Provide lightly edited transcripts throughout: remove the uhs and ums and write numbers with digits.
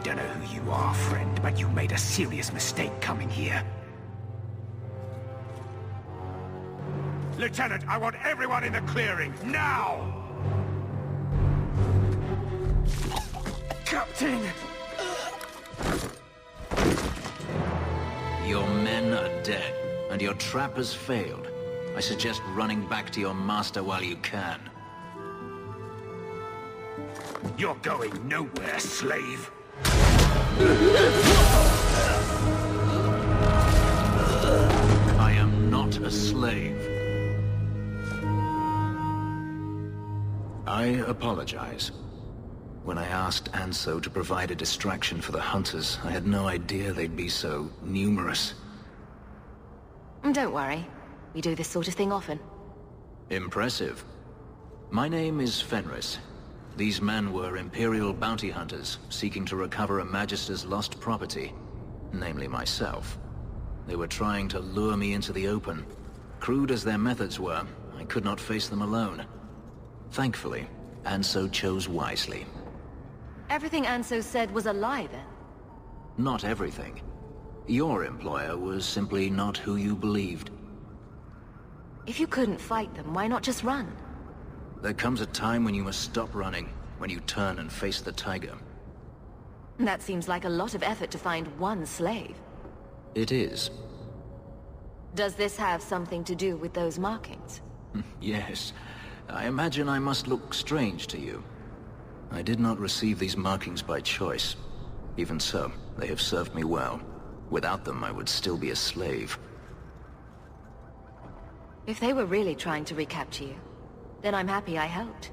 I don't know who you are, friend, but you made a serious mistake coming here. Lieutenant, I want everyone in the clearing, now! Captain! Your men are dead, and your trap has failed. I suggest running back to your master while you can. You're going nowhere, slave! I am not a slave. I apologize. When I asked Anso to provide a distraction for the hunters, I had no idea they'd be so numerous. Don't worry. We do this sort of thing often. Impressive. My name is Fenris. These men were Imperial bounty hunters, seeking to recover a Magister's lost property, namely myself. They were trying to lure me into the open. Crude as their methods were, I could not face them alone. Thankfully, Anso chose wisely. Everything Anso said was a lie, then? Not everything. Your employer was simply not who you believed. If you couldn't fight them, why not just run? There comes a time when you must stop running, when you turn and face the tiger. That seems like a lot of effort to find one slave. It is. Does this have something to do with those markings? Yes. I imagine I must look strange to you. I did not receive these markings by choice. Even so, they have served me well. Without them, I would still be a slave. If they were really trying to recapture you, then I'm happy I helped.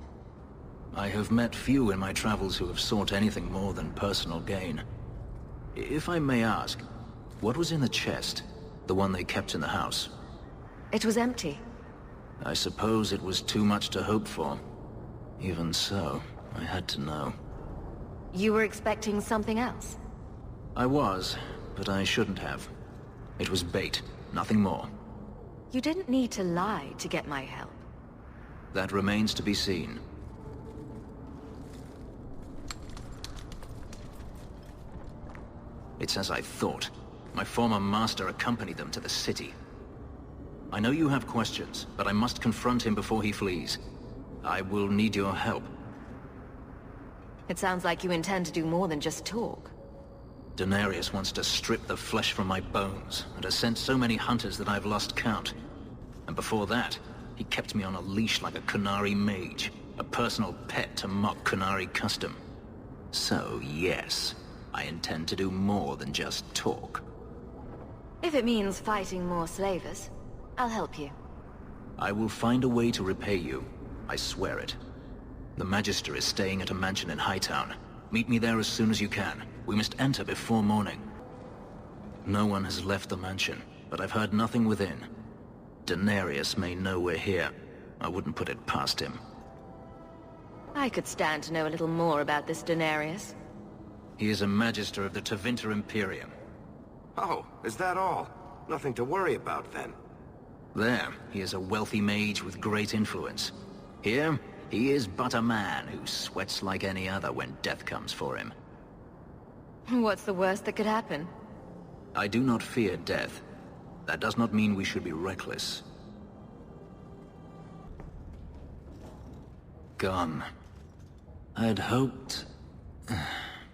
I have met few in my travels who have sought anything more than personal gain. If I may ask, what was in the chest? The one they kept in the house? It was empty. I suppose it was too much to hope for. Even so, I had to know. You were expecting something else? I was, but I shouldn't have. It was bait, nothing more. You didn't need to lie to get my help. That remains to be seen. It's as I thought. My former master accompanied them to the city. I know you have questions, but I must confront him before he flees. I will need your help. It sounds like you intend to do more than just talk. Denarius wants to strip the flesh from my bones, and has sent so many hunters that I've lost count. And before that, he kept me on a leash like a Qunari mage, a personal pet to mock Qunari custom. So yes, I intend to do more than just talk. If it means fighting more slavers, I'll help you. I will find a way to repay you. I swear it. The Magister is staying at a mansion in Hightown. Meet me there as soon as you can. We must enter before morning. No one has left the mansion, but I've heard nothing within. Denarius may know we're here. I wouldn't put it past him. I could stand to know a little more about this Denarius. He is a Magister of the Tevinter Imperium. Oh, is that all? Nothing to worry about, then. There, he is a wealthy mage with great influence. Here, he is but a man who sweats like any other when death comes for him. What's the worst that could happen? I do not fear death. That does not mean we should be reckless. Gone. I had hoped...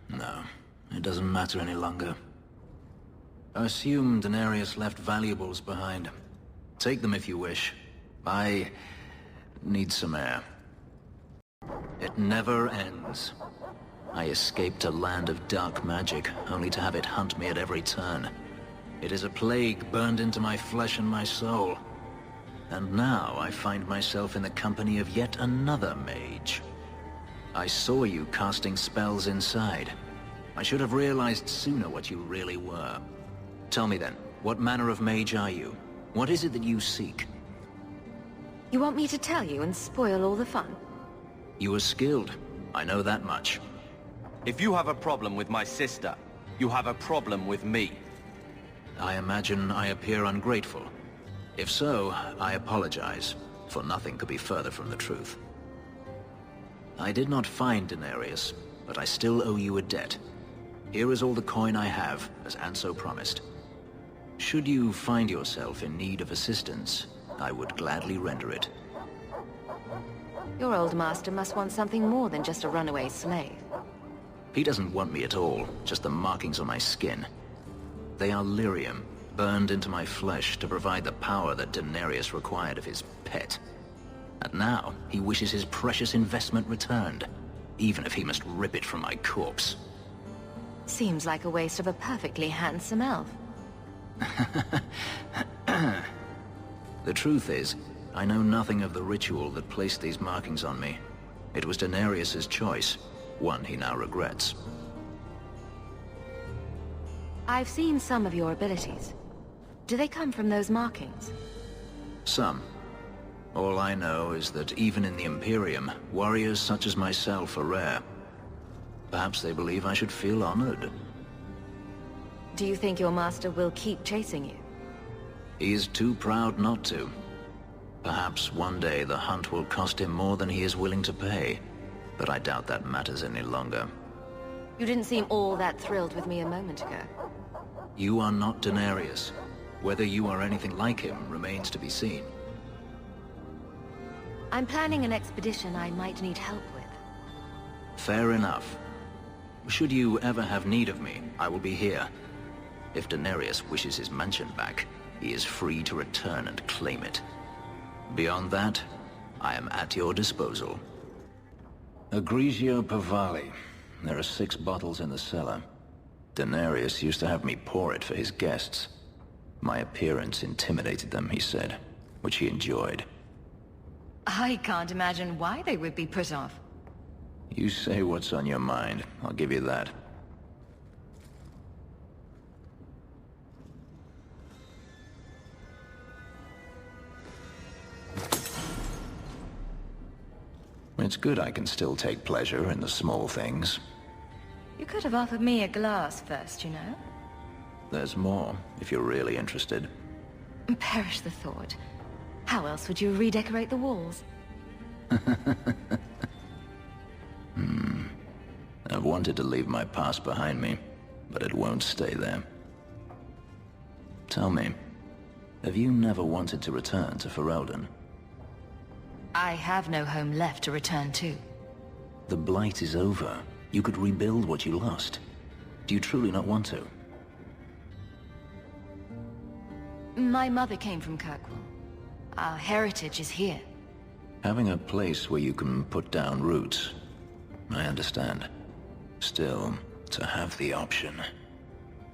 No, it doesn't matter any longer. I assume Denarius left valuables behind. Take them if you wish. I need some air. It never ends. I escaped a land of dark magic, only to have it hunt me at every turn. It is a plague burned into my flesh and my soul. And now I find myself in the company of yet another mage. I saw you casting spells inside. I should have realized sooner what you really were. Tell me then, what manner of mage are you? What is it that you seek? You want me to tell you and spoil all the fun? You are skilled. I know that much. If you have a problem with my sister, you have a problem with me. I imagine I appear ungrateful. If so, I apologize, for nothing could be further from the truth. I did not find Denarius, but I still owe you a debt. Here is all the coin I have, as Anso promised. Should you find yourself in need of assistance, I would gladly render it. Your old master must want something more than just a runaway slave. He doesn't want me at all, just the markings on my skin. They are lyrium, burned into my flesh to provide the power that Denarius required of his pet. And now, he wishes his precious investment returned, even if he must rip it from my corpse. Seems like a waste of a perfectly handsome elf. The truth is, I know nothing of the ritual that placed these markings on me. It was Denarius's choice, one he now regrets. I've seen some of your abilities. Do they come from those markings? Some. All I know is that even in the Imperium, warriors such as myself are rare. Perhaps they believe I should feel honored. Do you think your master will keep chasing you? He is too proud not to. Perhaps one day the hunt will cost him more than he is willing to pay, but I doubt that matters any longer. You didn't seem all that thrilled with me a moment ago. You are not Denarius. Whether you are anything like him remains to be seen. I'm planning an expedition I might need help with. Fair enough. Should you ever have need of me, I will be here. If Denarius wishes his mansion back, he is free to return and claim it. Beyond that, I am at your disposal. Egregio Pavali. There are 6 bottles in the cellar. Denarius used to have me pour it for his guests. My appearance intimidated them, he said, which he enjoyed. I can't imagine why they would be put off. You say what's on your mind, I'll give you that. It's good I can still take pleasure in the small things. You could have offered me a glass first, you know? There's more, if you're really interested. Perish the thought. How else would you redecorate the walls? I've wanted to leave my past behind me, but it won't stay there. Tell me, have you never wanted to return to Ferelden? I have no home left to return to. The Blight is over. You could rebuild what you lost. Do you truly not want to? My mother came from Kirkwall. Our heritage is here. Having a place where you can put down roots, I understand. Still, to have the option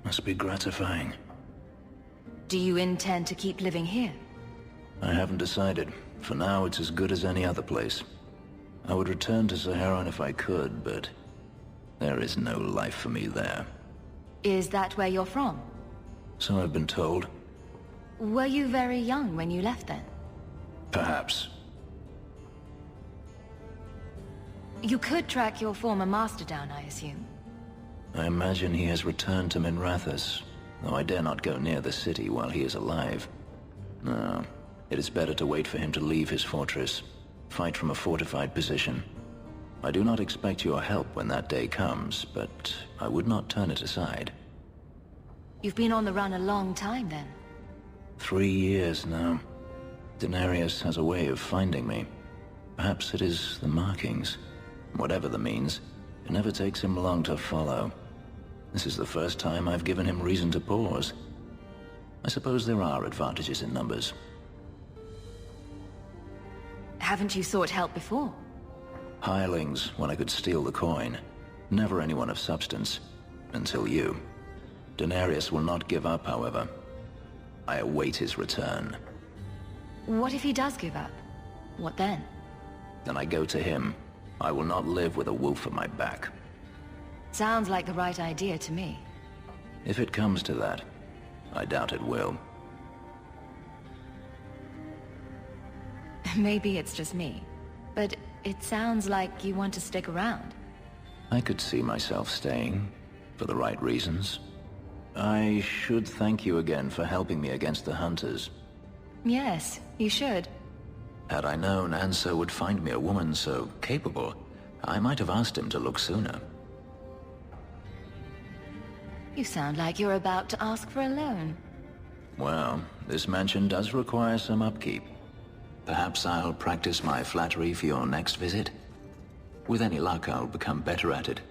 must be gratifying. Do you intend to keep living here? I haven't decided. For now, it's as good as any other place. I would return to Saharan if I could, but there is no life for me there. Is that where you're from? So I've been told. Were you very young when you left then? Perhaps. You could track your former master down, I assume. I imagine he has returned to Minrathous, though I dare not go near the city while he is alive. No, it is better to wait for him to leave his fortress, fight from a fortified position. I do not expect your help when that day comes, but I would not turn it aside. You've been on the run a long time then. 3 years now. Denarius has a way of finding me. Perhaps it is the markings. Whatever the means, it never takes him long to follow. This is the first time I've given him reason to pause. I suppose there are advantages in numbers. Haven't you sought help before? Hirelings, when I could steal the coin. Never anyone of substance. Until you. Denarius will not give up, however. I await his return. What if he does give up? What then? Then I go to him. I will not live with a wolf at my back. Sounds like the right idea to me. If it comes to that, I doubt it will. Maybe it's just me, but it sounds like you want to stick around. I could see myself staying, for the right reasons. I should thank you again for helping me against the hunters. Yes, you should. Had I known Anso would find me a woman so capable, I might have asked him to look sooner. You sound like you're about to ask for a loan. Well, this mansion does require some upkeep. Perhaps I'll practice my flattery for your next visit? With any luck, I'll become better at it.